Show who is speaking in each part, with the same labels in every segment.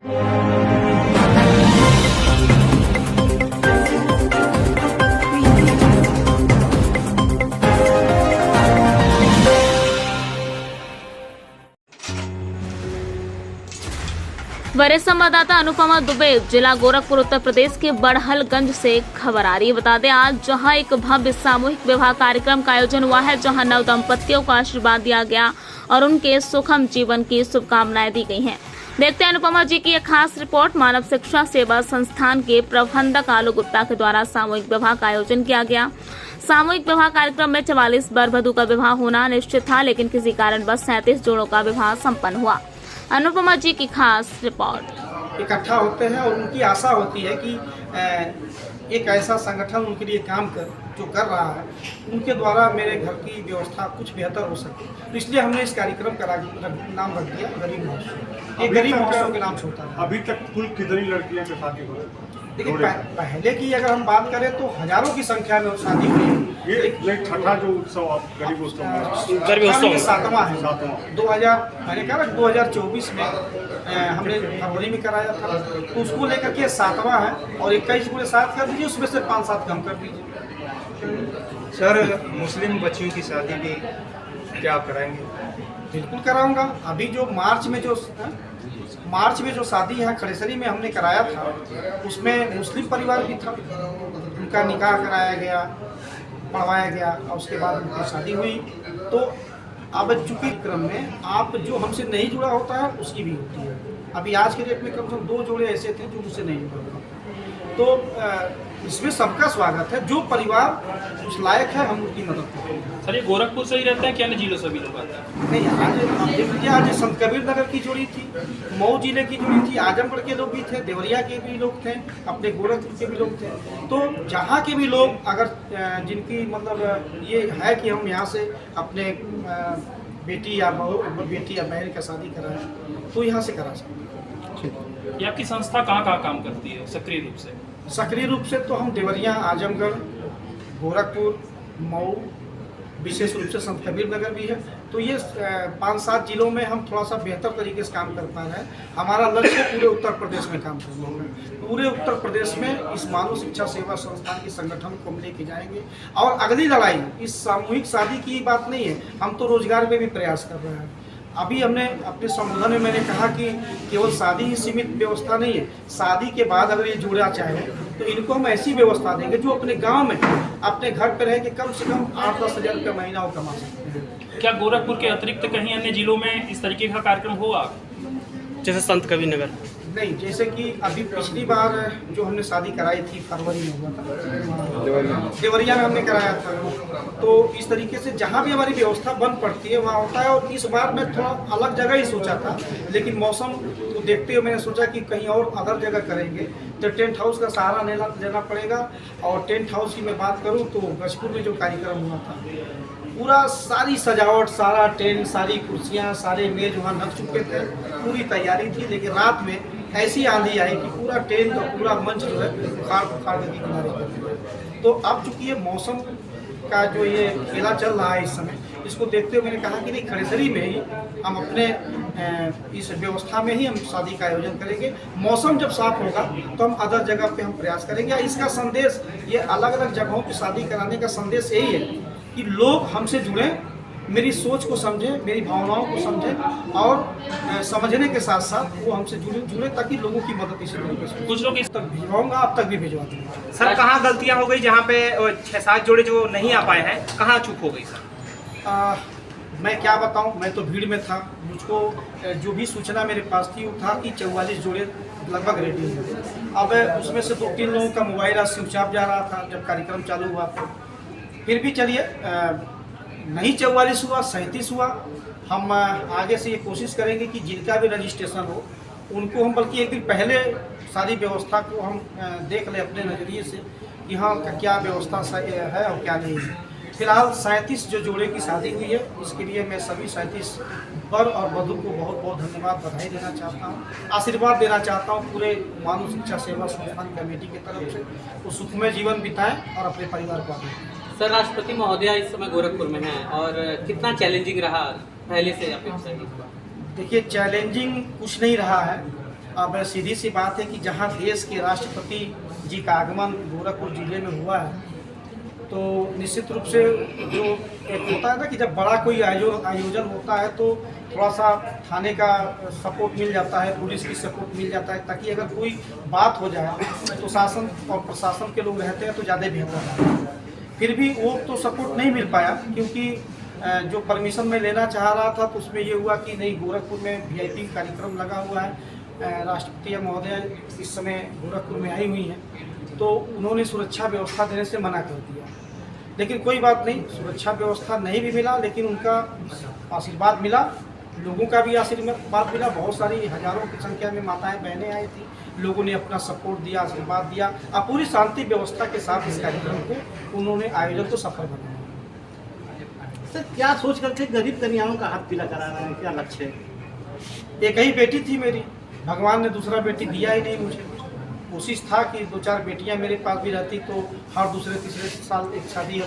Speaker 1: वरिष्ठ संवाददाता अनुपमा दुबे, जिला गोरखपुर, उत्तर प्रदेश के बड़हलगंज से खबर आ रही है। बता दें, आज जहां एक भव्य सामूहिक विवाह कार्यक्रम का आयोजन हुआ है, जहां नव दंपतियों को आशीर्वाद दिया गया और उनके सुखम जीवन की शुभकामनाएं दी गई हैं। देखते हैं अनुपमा जी की एक खास रिपोर्ट। मानव शिक्षा सेवा संस्थान के प्रबंधक आलोक गुप्ता के द्वारा सामूहिक विवाह का आयोजन किया गया। सामूहिक विवाह कार्यक्रम में 44 वर वधू का विवाह होना निश्चित था, लेकिन किसी कारणवश 37 जोड़ों का विवाह संपन्न हुआ। अनुपमा जी की खास रिपोर्ट।
Speaker 2: इकट्ठा होते हैं और उनकी आशा होती है कि एक ऐसा संगठन उनके लिए काम जो कर रहा है, उनके द्वारा मेरे घर की व्यवस्था कुछ बेहतर हो सके। तो इसलिए हमने इस कार्यक्रम का नाम रख दिया गरीब महोत्सव। ये गरीब महोत्सव के नाम से होता है।
Speaker 3: अभी तक कुल कितनी लड़कियों के शादी हो रही?
Speaker 2: देखिए, पहले की अगर हम बात करें तो हजारों की संख्या में शादी हुई है।
Speaker 3: ये छठा जो उत्सव गरीब उत्सव
Speaker 2: 7वां है। 2024 में हमने फरवरी में कराया था, तो उसको लेकर के 7वां है और 21 को 7 कर दीजिए, उसमें से 5-7 कम कर दीजिए।
Speaker 4: सर, मुस्लिम बच्चियों की शादी भी क्या कराएंगे?
Speaker 2: बिल्कुल कराऊंगा। अभी जो मार्च में जो शादी है खड़ेसरी में हमने कराया था, उसमें मुस्लिम परिवार भी था। उनका निकाह कराया गया, पढ़वाया गया और उसके बाद उनकी शादी हुई। तो अब चूंकि क्रम में आप जो हमसे नहीं जुड़ा होता है उसकी भी होती है। अभी आज के डेट में कम से कम 2 जोड़े ऐसे थे जो मुझसे नहीं जुड़ा हुआ। तो इसमें सबका स्वागत है। जो परिवार उस लायक है हम उनकी मदद करेंगे।
Speaker 5: सर, ये गोरखपुर से ही रहते हैं क्या? अन्य जिलों से भी लोग आते हैं?
Speaker 2: नहीं, आज आप देख लीजिए, आज संत कबीर नगर की जोड़ी थी, मऊ जिले की जोड़ी थी, आजमगढ़ के लोग भी थे, देवरिया के भी लोग थे, अपने गोरखपुर के भी लोग थे। तो जहाँ के भी लोग अगर जिनकी मतलब ये है कि हम यहाँ से अपने बेटी या बहन का शादी कराएं, तो यहाँ से करा सकते हैं।
Speaker 5: ये आपकी संस्था कहाँ काम करती है सक्रिय रूप से?
Speaker 2: सक्रिय रूप से तो हम देवरिया, आजमगढ़, गोरखपुर, मऊ, विशेष रूप से संत कबीर नगर भी है। तो ये 5-7 जिलों में हम थोड़ा सा बेहतर तरीके से काम कर पा रहे हैं। हमारा लक्ष्य पूरे उत्तर प्रदेश में काम करना है। पूरे उत्तर प्रदेश में इस मानव शिक्षा सेवा संस्थान के संगठन को हम लेके जाएंगे। और अगली लड़ाई इस सामूहिक शादी की बात नहीं है, हम तो रोजगार में भी प्रयास कर रहे हैं। अभी हमने अपने संबोधन में मैंने कहा कि केवल शादी ही सीमित व्यवस्था नहीं है। शादी के बाद अगर ये जुड़ा चाहे तो इनको हम ऐसी व्यवस्था देंगे जो अपने गांव में अपने घर पर रह के कम से कम 8-10 हज़ार रुपये महीना वो कमा सकते हैं।
Speaker 5: क्या गोरखपुर के अतिरिक्त कहीं अन्य जिलों में इस तरीके का कार्यक्रम होगा, जैसे संत कबीर नगर?
Speaker 2: नहीं, जैसे कि अभी पिछली बार जो हमने शादी कराई थी फरवरी में हुआ था, देवरिया में हमने कराया था। तो इस तरीके से जहाँ भी हमारी व्यवस्था बन पड़ती है वहाँ होता है। और इस बार मैं थोड़ा अलग जगह ही सोचा था, लेकिन मौसम को देखते हुए मैंने सोचा कि कहीं और अदर जगह करेंगे तो टेंट हाउस का सहारा लेना पड़ेगा। और टेंट हाउस की मैं बात करूँ तो गजपुर में जो कार्यक्रम हुआ था, पूरा सारी सजावट, सारा टेंट, सारी कुर्सियाँ, सारे मेज वहाँ लग चुके थे, पूरी तैयारी थी। लेकिन रात में ऐसी आंधी आई कि पूरा टेंट और पूरा मंच जो है बुखार नदी किनारे कर दिया। तो अब चूंकि ये मौसम का जो ये खेला चल रहा है इस समय, इसको देखते हुए मैंने कहा कि नहीं, खड़ेसरी में ही हम अपने इस व्यवस्था में ही हम शादी का आयोजन करेंगे। मौसम जब साफ होगा तो हम अदर जगह पे हम प्रयास करेंगे। इसका संदेश, ये अलग अलग जगहों पे शादी कराने का संदेश यही है कि लोग हमसे जुड़ें, मेरी सोच को समझें, मेरी भावनाओं को समझें और समझने के साथ साथ वो हमसे जुड़े ताकि लोगों की मदद इसी तरीके से।
Speaker 5: कुछ लोग इस
Speaker 2: तक भिजवाऊंगा, आप तक भी भिजवा दूँगा।
Speaker 6: सर, कहाँ गलतियाँ हो गई जहाँ पे 6-7 जोड़े जो नहीं आ पाए हैं, कहाँ चूक हो गई सर?
Speaker 2: मैं क्या बताऊं, मैं तो भीड़ में था। मुझको जो भी सूचना मेरे पास थी वो था कि 44 जोड़े लगभग रेडी हैं। अब उसमें से 2-3 लोगों का मोबाइल स्विच ऑफ जा रहा था जब कार्यक्रम चालू हुआ। तो फिर भी चलिए, नहीं 44 हुआ, 37 हुआ। हम आगे से ये कोशिश करेंगे कि जिनका भी रजिस्ट्रेशन हो उनको हम बल्कि एक दिन पहले सारी व्यवस्था को हम देख लें अपने नज़रिए से कि हाँ क्या व्यवस्था है और क्या नहीं है। फिलहाल 37 जो जोड़े की शादी हुई है, इसके लिए मैं सभी 37 वर और वधू को बहुत बहुत धन्यवाद, बधाई देना चाहता हूँ, आशीर्वाद देना चाहता हूँ पूरे मानव शिक्षा सेवा संस्थान कमेटी की तरफ से। वो सुखमय जीवन बिताएं और अपने परिवार को आगे।
Speaker 7: सर, राष्ट्रपति महोदया इस समय गोरखपुर में हैं और कितना चैलेंजिंग रहा पहले से अपेक्षा?
Speaker 2: देखिए, चैलेंजिंग कुछ नहीं रहा है। अब सीधी सी बात है कि जहाँ देश के राष्ट्रपति जी का आगमन गोरखपुर जिले में हुआ है, तो निश्चित रूप से जो एक होता है ना कि जब बड़ा कोई आयोजन होता है तो थोड़ा सा थाने का सपोर्ट मिल जाता है, पुलिस की सपोर्ट मिल जाता है, ताकि अगर कोई बात हो जाए तो शासन और प्रशासन के लोग रहते हैं तो ज़्यादा बेहतर है। फिर भी वो तो सपोर्ट नहीं मिल पाया, क्योंकि जो परमिशन मैं लेना चाह रहा था तो उसमें ये हुआ कि नहीं, गोरखपुर में VIP कार्यक्रम लगा हुआ है, राष्ट्रपति महोदय इस समय गोरखपुर में आई हुई हैं, तो उन्होंने सुरक्षा व्यवस्था देने से मना कर दिया। लेकिन कोई बात नहीं, सुरक्षा व्यवस्था नहीं भी मिला लेकिन उनका आशीर्वाद मिला, लोगों का भी आशीर्वाद मिला। बहुत सारी हजारों की संख्या में माताएं बहनें आई थी, लोगों ने अपना सपोर्ट दिया, आशीर्वाद दिया और पूरी शांति व्यवस्था के साथ इस कार्यक्रम को उन्होंने आयोजन को सफल बनाया।
Speaker 8: सर, क्या सोच करके गरीब कन्याओं का हाथ पीला करा रहे हैं, क्या लक्ष्य है?
Speaker 2: एक ही बेटी थी मेरी, भगवान ने दूसरा बेटी दिया ही नहीं मुझे। कोशिश था कि 2-4 बेटियां मेरे पास भी रहती तो हर दूसरे तीसरे साल एक शादी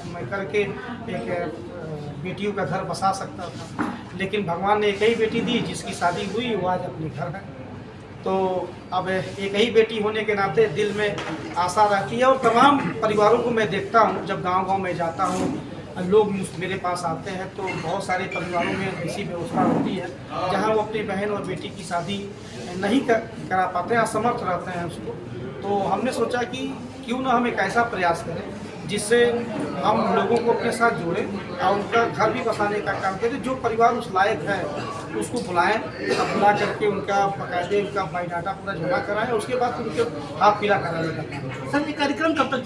Speaker 2: मैं करके एक बेटियों का घर बसा सकता था, लेकिन भगवान ने एक ही बेटी दी जिसकी शादी हुई, वो आज अपने घर है। तो अब एक ही बेटी होने के नाते दिल में आशा रहती है, और तमाम परिवारों को मैं देखता हूँ जब गांव-गांव में जाता हूँ, लोग मेरे पास आते हैं तो बहुत सारे परिवारों में ऐसी व्यवस्था होती है जहां वो अपनी बहन और बेटी की शादी नहीं करा पाते हैं, असमर्थ रहते हैं उसको। तो हमने सोचा कि क्यों ना हम एक ऐसा प्रयास करें जिससे हम लोगों को अपने साथ जोड़ें और उनका घर भी बसाने का काम करें। जो परिवार उस लायक है उसको बुलाएं, बुला करके उनका बाकायदे उनका बायोडाटा पूरा जमा कराएं, उसके बाद उनके हाथ पीला कराने का काम।
Speaker 8: सर, ये कार्यक्रम कब तक